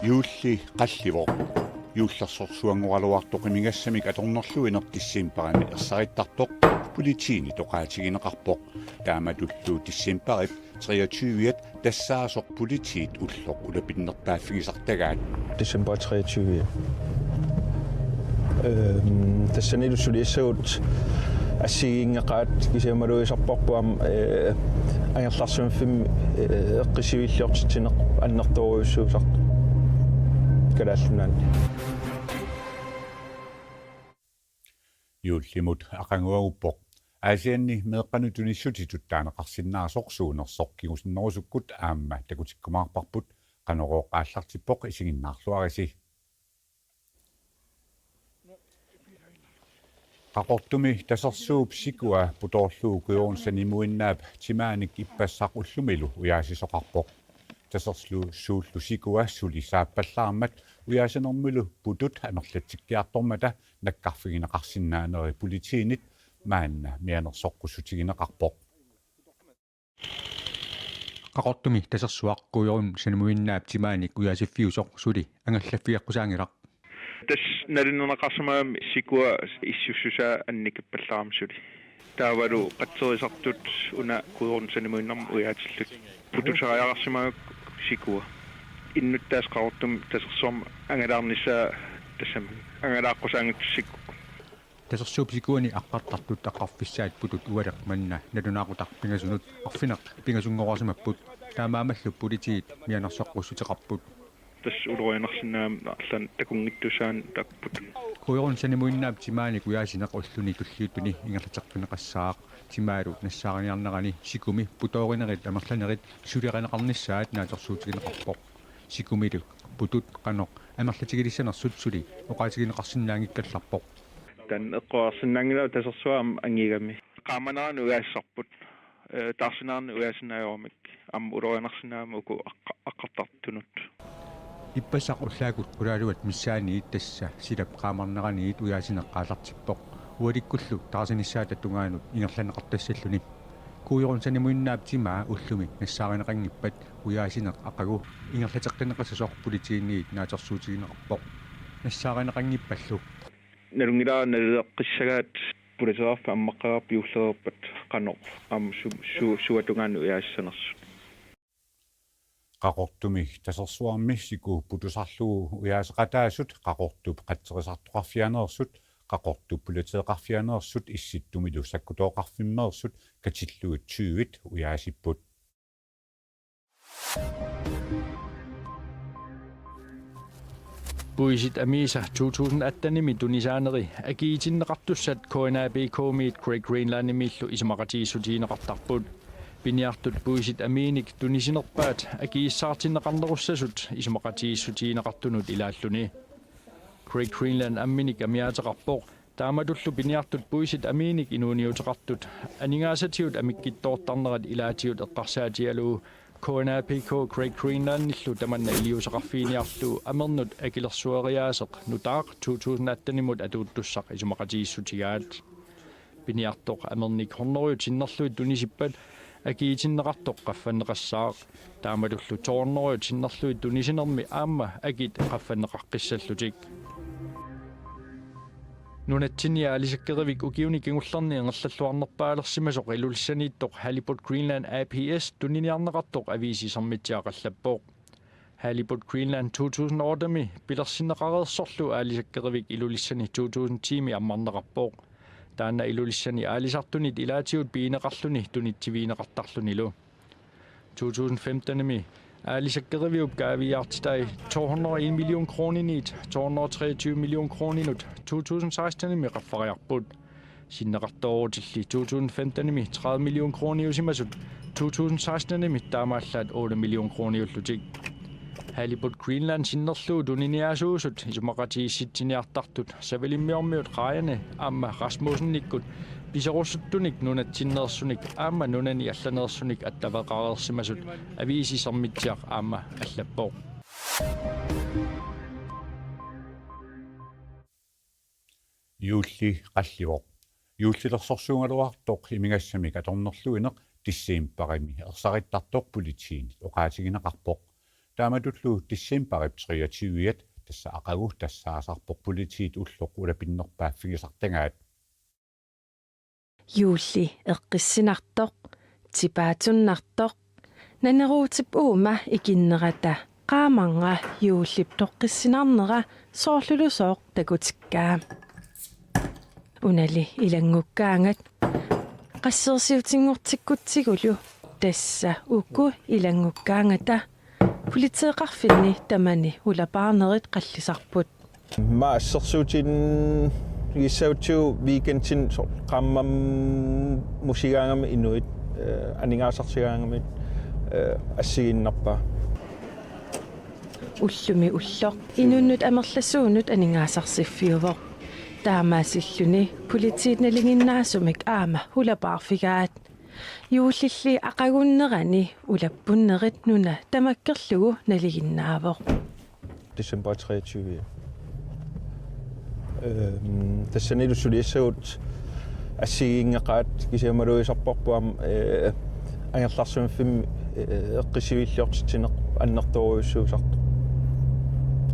Юулли қалливо юуллерсорсуангоралуартоқ имигассамик аторнерлуи нертиссиимпарами ерсариттартоқ политиини тоқаатигинеқарпоқ тааматуллуу тиссиимпарит 23-ят тассаасоқ политиит уллоқ улапиннертааффигисартагаат December 23. Тассанилуссулиассагут ассигингеқаат кисиамалуисарпорпуам ангерларсуунфимми эққисивиллиортитинеқ аннерторуйуссуусар калааллунаан юуллимут ақангуагуппоқ аасианни меэққанутуниссутитут таанеқарсиннаасоқсуунерсоқ кигусиннерусуккут аама такутиккумаарпарпут қанорооқ ааллартиппоқ исигиннаарлуариси qaqortumi tasarsuup sikua putorluu kuyorunsannimuinnaap timaanik ippassaq ullumilu uyaasisoqarpoq tasersluu suullu sikua sulisaappallаарmat uyaasanermilu putut amerlatsikkiartormata nakkarfigineqarsinnaaneri politiinit maanna mianersoqqusutigineqarpoq qaqortumi tasersuaq kuyorunsannimuinnaap timaanik uyaasiffiusoq suli angallaffiaqqusaangilaq Tas narinnerqarsamaam sikua issussusa annikippallaarmsuli taavalu qatserisartut una kuyorunsannimuinnarmu uyaatillut pututeriaqarsimaak sikua innuttaas qaqortum tasersuam angalaarnissaa tassam angalaaqqusaangitsikku tasersuup sikuani aqqartartut taqqarfissaat putut ualeq manna nalunaaqutaq pingasunut arfineq pingasungorasimapput taamaamallu politiit mianersoqqussuteqarput tas uloinersinnaam arlan takungittusaan takput kuyorunsannimuinnaap timaanik uyaasineq ulluni tulliuttuni ingerlaterpineqassaaq timaalu nassaariniarnerani sikumi putoorinerit amerlanerit suliqaneqarnissaat naatersuutigineqarpoq sikumilu putut qanoq amerlatigilissanersut suli oqaatigineqarsinnaangikkallarpoq tan eqqoarsinnaangila tasersuam angigami qaamanaranu uyaassarput taarsinarnu uyaasinnaajormik am uloinersinnaam uku aqqartartunut иппасақ уллаагут улаалуат миссаани тасса силап qaamарнераниит уяасинеққаалартиппоқ уаликкуллу таасиниссаата тунгаанут ингерланеқартассаллуни куйорунсанимуиннаап тимаа уллуми нассааринеқангиппат уяасинеқ ақагу ингерлатеққинеқассасоқ политиинниит наатерсуутигинеқарпоқ нассааринеқангиппаллу налунгилаа налеққиссагаат пуласераффа аммаққарап юуллерпат қано ам суатунгаanu уяассанерсу qaqortumi tasersuarmi siku putusarluu uyaasaqataasut qaqortup qatserisartoqarfianeersut qaqortup pulateeqarfianeersut issittumilu sakkutooqarfimmeersut katilluut 20 uyaasipput Buisit Amisa 2018 tunisaaneri agiitinneqartussat KNABK-miit Great Greenland imillu isamaqatiisutiineqartarput piniartut buisit Aminik tunisinerpaat agiissaartinneqarnerussasut isamaqatiissutiineqartunut ilaalluni Great Greenland amminik amiaateqarpoq taamatullu piniartut buisit Aminik inuuniuteqartut aningaasatiut amikkittoortarnerat ilaatiut eqqarsaatialuu KNABK Great Greenlandillu tamanna iliuseqarfiiniarlu amernut akilersuariaaseq nutaaq 2018 atuuttussaq isamaqatiissutigaat piniartoq amernik hornoriutinnerluit tunisippat agiitinneqartoq qaffanneqassaaq taamatullu toornoriutinnerluit tunisinermi aamma agit qaffanneqaqqissallutik nunattinia alisakkerivik ukiuni kingullarni angerlalluarnerpaalersimasoq ilulissaniittoq Halibut Greenland APS tuniniarneqartoq aviisisarmitiaqallappoq Halibut Greenland 2008 pilersinneqareersorlu aalisakkerivik ilulissani 2010 ammarneqarpoq taanna ilulissani aalisartunit ilaatiut piineqarluni tunittiviineqartarlunilu 2015 aalisakkerivik gaaviartitai 201 million kroninit 223 million kroninut 2016 qaffariarput sinneqartorutilli 2015 30 million kroniusimasut 2016 taamaallaat 8 million kroniullutik Halibut Greenland sinnerluu tuniniaasuusut isumaqatiissitsiniartartut savelimmiormiut qaajane aamma Rasmussennikkut piserussuttunik nunatsinneersunik aamma nunani allaneersunik attaveqareersimasut aviisisarmitsiaq aamma allappoq юулли қалливоқ юуллилерсорсуунгалуартоқ имигассамик аторнерлуинеқ тиссиимпарими ерсариттартоқ политиинит оqaатигинеқарпоқ тааматуллу тиссимпарip 23-иат тасса ақагу тассаасарпоқ политиит уллоқ улапиннерпааффигисартангаат юулли эққиссинартоқ типаатуннартоқ нанеруутип уума икиннерата qaamanga юуллип тоққиссинарнера соорлулусооқ такутиккаа унали илангуккаангат qassерсиутингортиккутсигулу тасса укку илангуккаангата политеэқарфинни тамани улапаарнерит қаллисарпут ма ассерсуутин исаутсуу викендсин qammam мусигаангами инуит анингаасарсигаангамит ассигиннарпа уллуми уллоқ инуннут амерлассуунут анингаасарсиффиувоқ таамаасиллуни политиитналигиннаасумик аама улапаарфигаат юуллилли ақагуннерани улаппуннерит нуна тамаккерлугу налигиннаавоқ December 23 тассанилу сулиассагут ассигингеқаат кисиамалуисарпарпуам ангерларсумфим эққисивиллиортитинеқ аннерторуйуссуусарто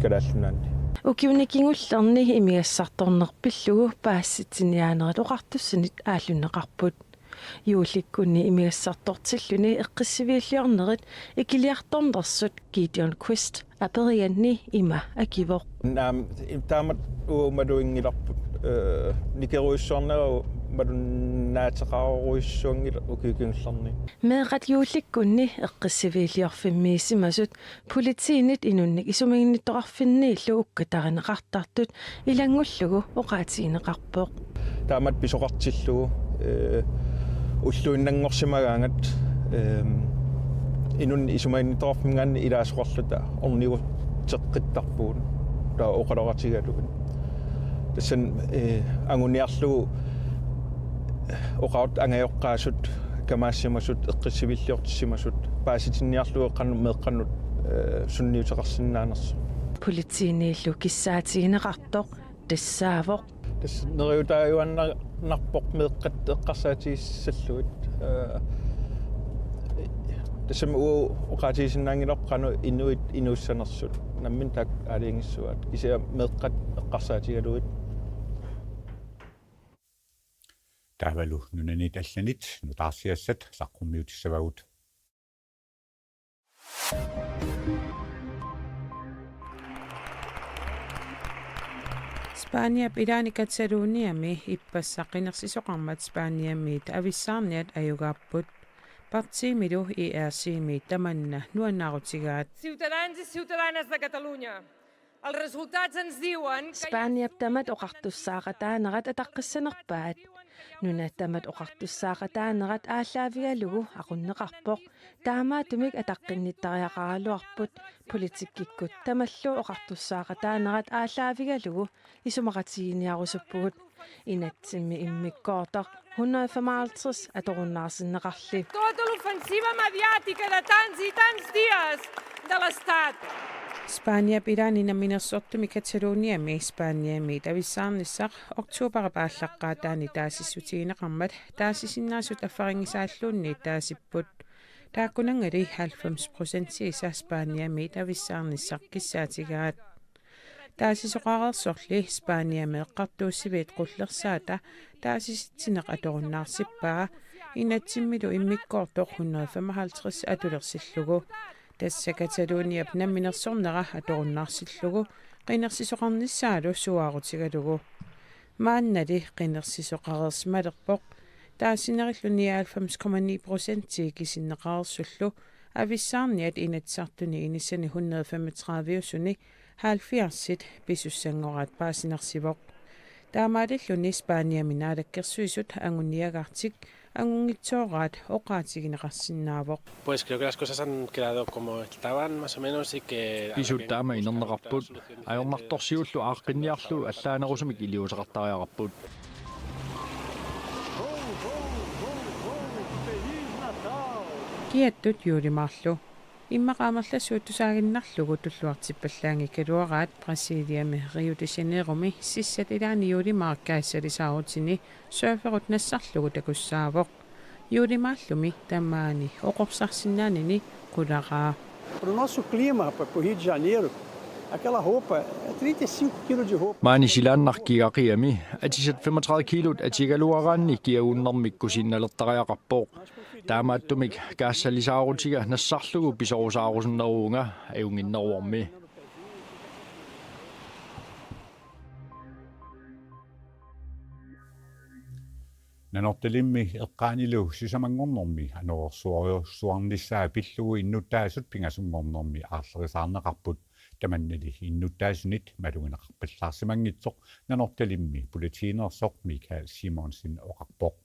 калааллунаани укиуникингуллерни имигассарторнерпиллугу паасситсиниаанерат оқартуссанит ааллунеқарпут юуликкунни имигассартортиллуни эққиссивииллиорнерит икилиарторнерсут Gideon Quest аперианни има акивоқ наам таамат уумалуингиларпут никеруиссуарнеру малуннаатеқаруиссуангила укиукингуллерни меэқат юуликкунни эққиссивииллиорфиммиисимасут политиинит инунник исумигиннитторарфиннииллу уккатаринеқартартут илангуллугу оқаатиинеқарпоқ таамат писоқартиллугу уллуиннангорсимагаангат инун исумагиннитторарфингаанни илаасоқарлута орнигу теққиттарпуун таа оқалоратигалугун тассан ангуниарлугу оқаут ангайоққаасут камаассимасут эққиссивиллиортиссимасут пааситинниарлугу эққанну меэққаннут сунниутеқарсинаанерсу политииниллу киссаатигинеқартоқ тассаавоқ тас нериутааюаннарпоқ меэққат эққарсаатииссаллуит тассам уу оқаатиисиннаангилоққану инуит инууссанерсут наммин так алингиссуат кисиа меэққат эққарсаатигалуит таавалу нунанит алланит нутаарсиассат саққуммиутиссавагут Spania Irani Kataloniami ippassaqqinersisoqarmat Spaniammiit avissarniat ajugapput partiimilu ERC-miit tamanna nuannarutigaat Ciutadans i ciutadanes de Catalunya. Els resultats ens diuen que Spaniap tamat oqartussaaqataanerat ataqqissanerpaat nuna tamat oqartussaaqataanerat ааллаавигалугу aqunneqarpoq таамаатумик атаққинниттариақаралуарпут политиккиккут тамаллу oqartussaaqataanerat ааллаавигалугу исумақатигиниарусуппугут инатсимми иммиккоортар 155 аторуннаарсиннеқарли tota l'ofensiva mediàtica de tants i tants dies de l'Estat. Spania Irani naminersortumi Kataloniami Spaniammiit avissarnissaq oktober paallaqqaataani taasissutigineqarmat taasisinnaasut affaringisaalluunni taasipput taakkunangali 90% isa Spaniammiit avissarnissaq kissaatigaat taasisoqarersorli Spaniameeqqartuussiviit qullersaata taasisittineq atorunnaarsippaa inatsimmilu immikkoortoq 155 atulersillugu tassa Kataloniap namminersornera atorunnaarsillugu qinersisoqarnissaalu suaarutigalugu maannali qinersisoqarersmalerpoq taasinerilluni 90,9% kisinneqarersullu avissarniat inatsartuni inissani 135 usuni 70 pisussangorat paasinersivoq taamaalilluni Spaniaminaalakkersuisut anguniagartik angungitsorat oqaatigineqarsinnaavoq. Pues creo que las cosas han quedado como estaban más o menos y que исуттаама инернеқарпут аёрнарторсиуллу ааққинниарлу аллаанерусумик илиусеқартариақарпут Kiattut juulimaarlu иммақаамерлассуутусаагиннарлугу туллуартиппаллаанги калуараат Brasiliami Rio de Janeirumi сиссат илаани юулимааркаассалисаарутини серферут нассарлугу такуссаавоқ юулимааллуми тамаани оқорсарсинаанини қулараа para o nosso clima, para o Rio de Janeiro, aquela roupa, 35 kg de roupa. Maani silaannarkiaqiami atisat 35 kilot atigaluaraanni kiaguunnermikku sinnalertariaqarpoq taamaattumik kaassalisaaruutiga nassarlugu pisorusaarusunneruunga ajunginneruarmi. Nanortalimmi eqqaanilu sisamangornermi anorsuarnissaa pillugu innuttaasut pingasungornermi aarlerisaarneqarput tamannali innuttaasunit malugineqarpallaarsimangitsoq nanortalimmi politiinersoq Michael Simonsen oqarpoq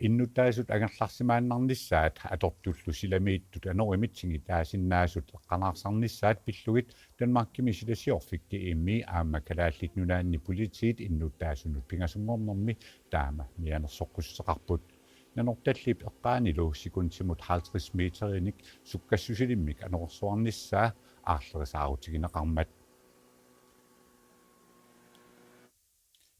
innuttaasut angerlarsimaannarnissaat atortullu silamiittut anorimitsingit aasinnaasut eqqanaarsarnissaat pillugit Danmarkimi silasiorfikki immi aamma kalaallit nunaanni politiit innuttaasunut pingasungornermi taama mianersoqqusseqarput nanortallip eqqaanilu sikuntimut 50 meterinik sukkassusilimmik anorsuarnissaa aarlerisaarutigineqarmat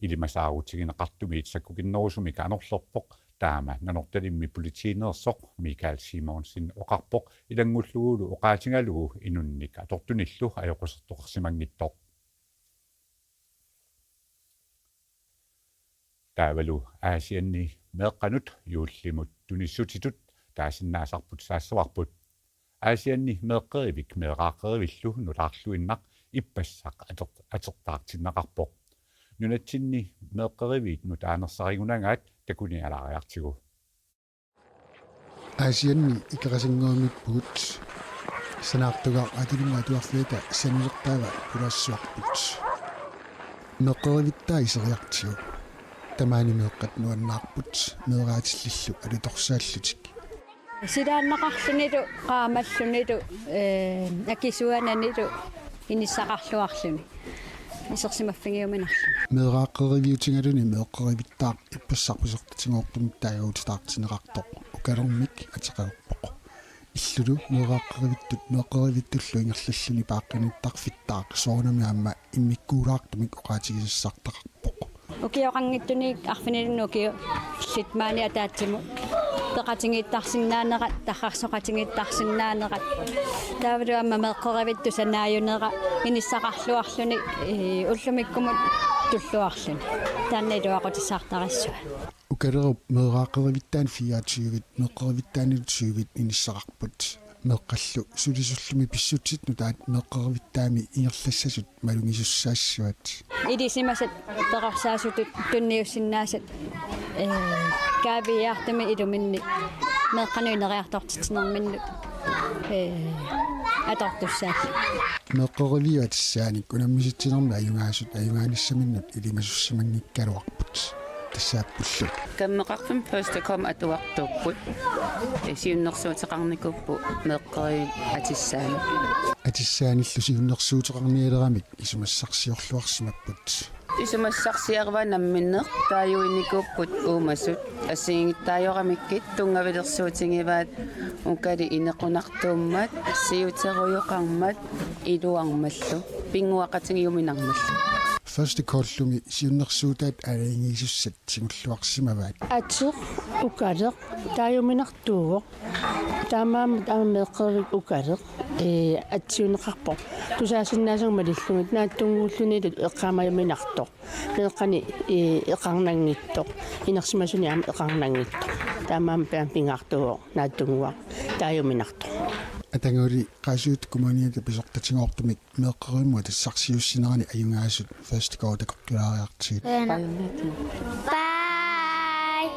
ilimasaaruutigineqartumiit sakkukinnerusumik anorlorpoq taama nanortalimmi politiinersoq Michael Simonsen oqarpoq ilangulluguulu oqaatingalugu inunnik atortunillu ajoqussertoqarsimangittoq taavalu aasianni meeqqanut yuullimut tunissutitut taasinnaasarput saassavarput aasianni meeqqerivik meeqaaqerivillu nulaarluinnaq ippassaq atertaartinnaqarpoq nunatsinni meeqqeriviit nutaanersarigunagaat takuni alaariartigu aasianni ikerasinguumippugut sanaartugaa atulunga tuarluita sanusertaava pulaassuarput meeqqerivittaa iseriartigu tamaani meeqqat nuannaarput meeraatillallu alutorsaallutik sidaannaqarlunilu qaamallunilu akisuananilu inissaqarluarluni isersimaffingiuminarlu meeraaqeriviutingaluni meeqqerivittaa ippassarpusertatingoortumittaajuutitartineqartoq ukalormik ateqerpoq illulu meeraaqerivittut meeqqerivittullu ingerlalluni paaqqinittарфиттаақ соонами аама иммиккуулаартумик оqaatigisissартақарпоq укиоқангиттуни арфинилунну укио литмаани атаатсиму теқатингиттарсиннаанерат таррарсоқатингиттарсиннаанерат таавалу аама меэққеравитту санааюнера иниссақарлуарлуни уллумиккумут туллуарлуни тааннилуақутиссаартариссуа укалеруп меэраақеривиттаан 24-вит меэққеривиттаанилу 20-вит иниссақарпут меэққаллу сулисуллуми писсутит нутаат меэққеривиттаами ингерлассасут малунгисуссаассуат идисимасат теқарсаасутут тунниуссиннаасат каавиартами илуминни меэққануинериартортитинерминну атортуссаат меэққеривиатиссааник унаммиситсинерми аюнгаасут аюнгааниссаминнут илимасуссимангиккалуарпут тассааппуллу каммеқарфим пёста ком атуартууппут сиуннерсуутеқарникуппу меэққери атиссааниллу сиуннерсуутеқарниалерамик исумассарсиорлуарсимаппут исумассарсиарва намминнеқ тааюиникуппут уумасут ассигингиттаайорамиккит тунгавилерсуутингиваат укали инеқунартууммат сиутеруйоқармат илуармаллу пингуақатингиуминармаллу første kollumi siunnersuutaat alaingiisussat singulluarsimavaat atseq ukaleq taayuminartuugoq taamaam meeqqerik ukaleq atsiuneqarpoq tusaasinnaasangmalillugit naattunguullunilut eqqaamajuminartoq meeqqani eqarnanngittoq inersimasuni aama eqarnanngittoq taamaam pingaartuugoq naattunguaq taayuminartoq атангули qaasuut kommuniata pisortatingoortumik meeqqerimua tassarsiussinerani ajungaasut first go takortulaariartiit bye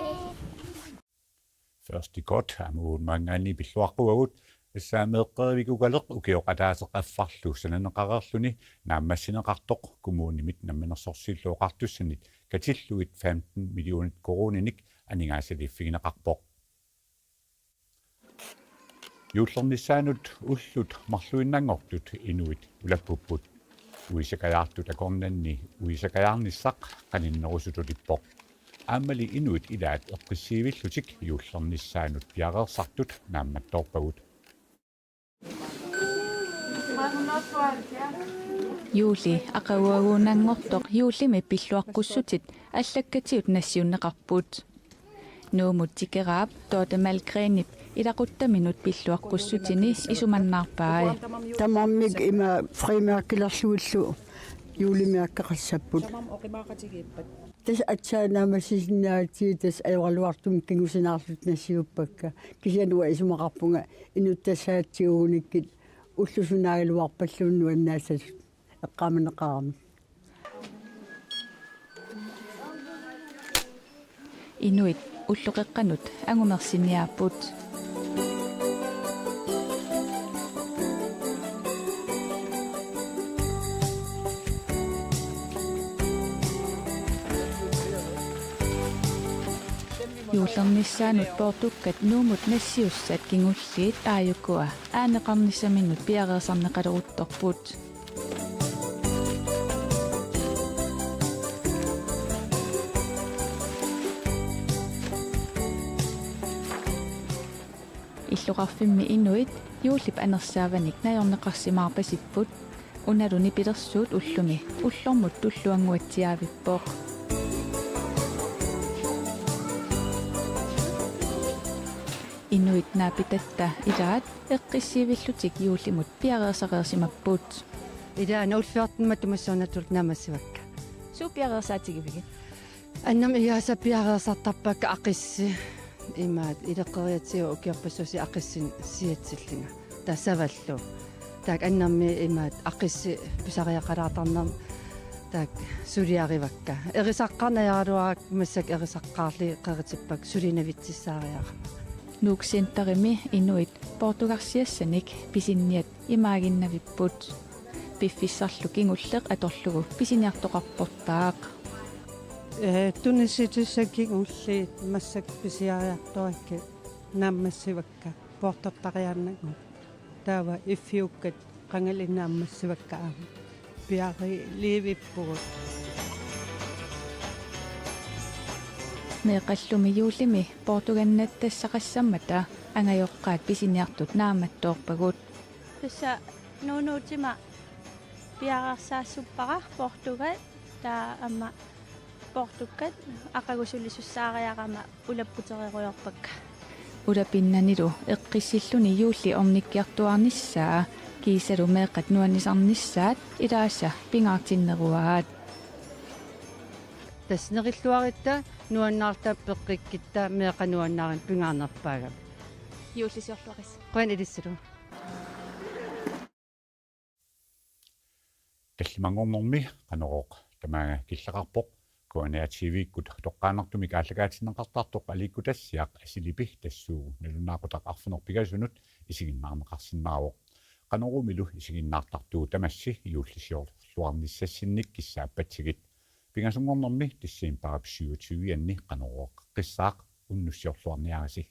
first godt amuun mangani pilluarquagut issaameeqqerivikugalеq ukioqataaseqaffarlu sananeqarerluni naammassineqartoq kommunimit nammanersorsilluoqartussanit katillugit 15 millionit koroninik aningaasaliiffigineqarpoq Juullernissaanut ullut marluinnangortut inuit ulappupput uisakajaartut akornanni uisakajaarnissaq qaninnerusutulippoq aammali inuit ilaat eqqissiivillutik juullernissaanut piareersartut naammattorpagut Juuli aqaguaguunangortoq juullimi pilluaqqussutit allakкатиут нассиуннеқарпут nuumut tikeraap tootamalgreenip ilaqutta-minut pilluaqqussutini isumannaarpaai tamamik ima frimærkelerluullu juulimiakkaqassapput tas atsaanaamassisinnaati tas ajorluartum kingusinaarlut nassiuppakka kisianua isumaqarpunga inuttassaatiuunikkit уллусунаагилуарпаллуунну аннаасал эққаманеқарами Inuit ulluqeqqanut angumersinniaaput Juulernissaanut portukkat nuumut nassiussat kingulliit aayukua aaneqarnissaminut piareersarneqaleruttorput Illuqarfimmi inuit juullip anersaavanik najorneqarsimaarpasipput unaluni pilersuut ullumi ullormut tulluanguatsiaavippoq Inuit naapitatta ilaat eqqissiivillutik juullimut piareersareersimapput Ilaana ulfiartummat tumassuunatult naamassivakka Suupiareersaatigivigit annam iyaasa piareersartarpakka aqissi imaat ileqqeriatsiu ukiarpassusi aqissin siatsillinga tassavallu taak annammi imaat aqissi pisariaqalaatarnam taak suliarivakka erisaqqarnajaruaak massak erisaqqaarli qeritippak sulinavitsissaariaqa Nuuksintarimi inuit portugarsiassanik pisinniat imaaginnavipput piffissarlu kingulleq atorlugu pisiniartoqarportaaq tunissitussakingulliit massak pisiariartuakki naammassivakka portortariaannagu taava iffiukkat qangalinnaammassivakka aama piari liivippugut meeqallumi juullimi portugannattassaqassammata angajoqqaat pisiniartut naamattoorpagut pissa nuunuutima piararsaassuppara portugal taa amma portukkat aqagusullisussaariaqama ulapputeriqujorpakka ulapinnanilu eqqissilluni juulli ornikkiartuarnissaa kiisalu meeqat nuannisarnissaat ilaassa pingaartinneruaat tasneqilluaritta nuannaarta peqqikkitta meeqanuannaarin pingaarnerpaaga juullisiorluaris qan ilissalu таллимангорнэрми qanoroq тамаага киллеқарпоқ куаниативиккут тоққаанартумик ааллагаатиннеқартартоқ аликкутассиақ асилипи тассуу налунаақутақ арфунер пигасунут исигиннаарнеқарсиннаавоқ qanорумилу исигиннаартартуу тамасси юуллисиорлуарниссассинник киссааппатсигит пигасунгорнэрми тассиим парап 27 анни qanoroq qissaaq уннуссиорлуарниараси